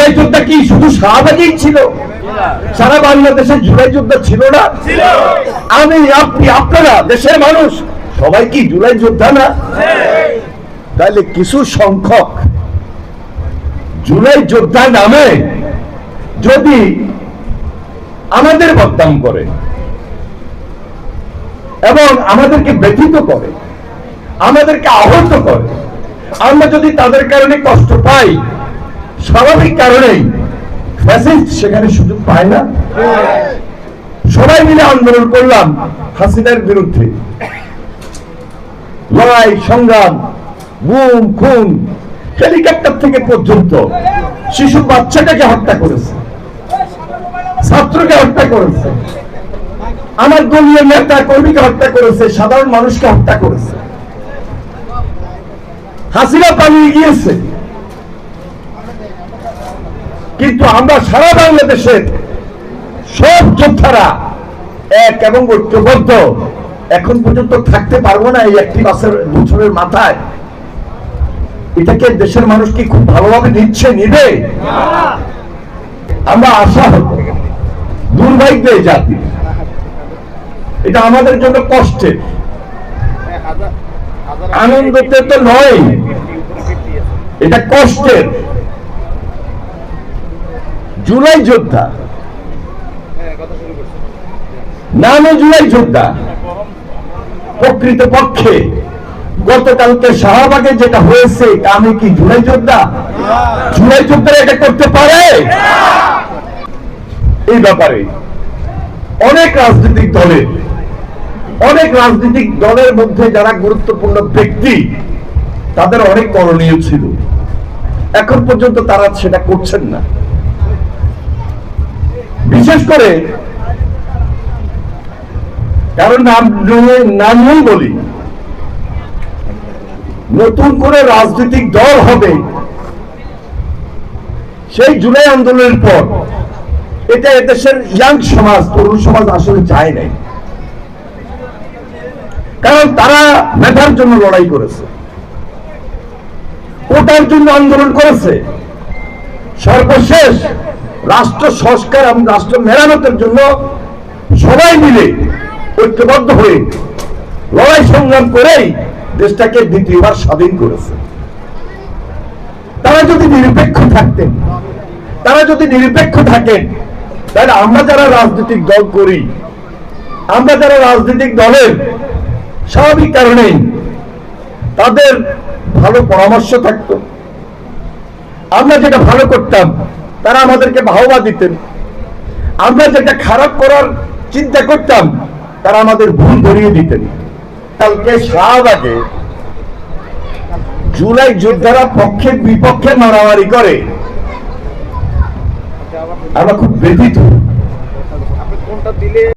জুলাই যোদ্ধা কি শুধু শাহবাগেই ছিল? সারা বাংলাদেশে জুলাই যোদ্ধা ছিল না? আমি, আপনি, আপনারা, দেশের মানুষ সবাই কি জুলাই যোদ্ধা না? তাহলে কিছু সংখ্যক জুলাই যোদ্ধা নামে যদি আমাদের বদনাম করে এবং আমাদেরকে ব্যথিত করে, আমাদেরকে আহত করে, আমরা যদি তাদের কারণে কষ্ট পাই, স্বাভাবিক কারণেই ফ্যাসিস্ট সেখানে সুযোগ পায় না। সবাই মিলে আন্দোলন করলাম হাসিনার বিরুদ্ধে, লড়াই সংগ্রাম, গুম খুন, হেলিকপ্টার থেকে পর্যন্ত শিশু বাচ্চাটাকে হত্যা করেছে, ছাত্রকে হত্যা করেছে, আমার দলীয় নেতা কর্মীকে হত্যা করেছে, সাধারণ মানুষকে হত্যা করেছে। হাসিনা পালিয়ে গিয়েছে, কিন্তু আমরা সারা বাংলাদেশের সব যোদ্ধারা এক এবং ঐক্যবদ্ধ এখন পর্যন্ত থাকতে পারবো না এই একটি বছরের মাথায়। এটাকে দেশের মানুষ কি খুব ভালোভাবে নিবে? আমরা আশা হতো দুর্ভাগ্য এই জাতি, এটা আমাদের জন্য কষ্টের, আনন্দতে তো নয়, এটা কষ্টের। জুলাই যোদ্ধা নামে জুলাই যোদ্ধা, প্রকৃত পক্ষে গতকালকে শাহবাগে যেটা হয়েছে আমি কি জুলাই যোদ্ধা? জুলাই যোদ্ধারা এটা করতে পারে? এই ব্যাপারে অনেক রাজনৈতিক দলের মধ্যে যারা গুরুত্বপূর্ণ ব্যক্তি, তাদের অনেক করণীয় ছিল, এখন পর্যন্ত তারা সেটা করছেন না। বিশেষ করে কারণ নামই বলি, নতুন করে রাজনৈতিক দল হবে সেই জুলাই আন্দোলনের পর, এটা এদেশের ইয়াং সমাজ, তরুণ সমাজ আসলে চায় নাই। কারণ তারা মেধার জন্য লড়াই করেছে, ওটার জন্য আন্দোলন করেছে, সর্বশেষ রাষ্ট্র সংস্কার এবং রাষ্ট্র মেরামতের জন্য সবাই মিলে ঐক্যবদ্ধ হয়ে লড়াই সংগ্রাম করেই দেশটাকে দ্বিতীয়বার স্বাধীন করেছে। তারা যদি নিরপেক্ষ থাকেন, তাহলে আমরা যারা রাজনৈতিক দল করি, আমরা যারা রাজনৈতিক দলের স্বাভাবিক কারণেই তাদের ভালো পরামর্শ থাকতো, আমরা যেটা ভালো করতাম তারা আমাদেরকে বাহবা দিতেন, আমরা যেটা খারাপ করার চিন্তা করতাম তারা আমাদের ভুল ধরিয়ে দিতেন। কালকে শাহবাগে জুলাই যোদ্ধারা পক্ষে বিপক্ষে মারামারি করে, আমরা খুব ব্যথিত।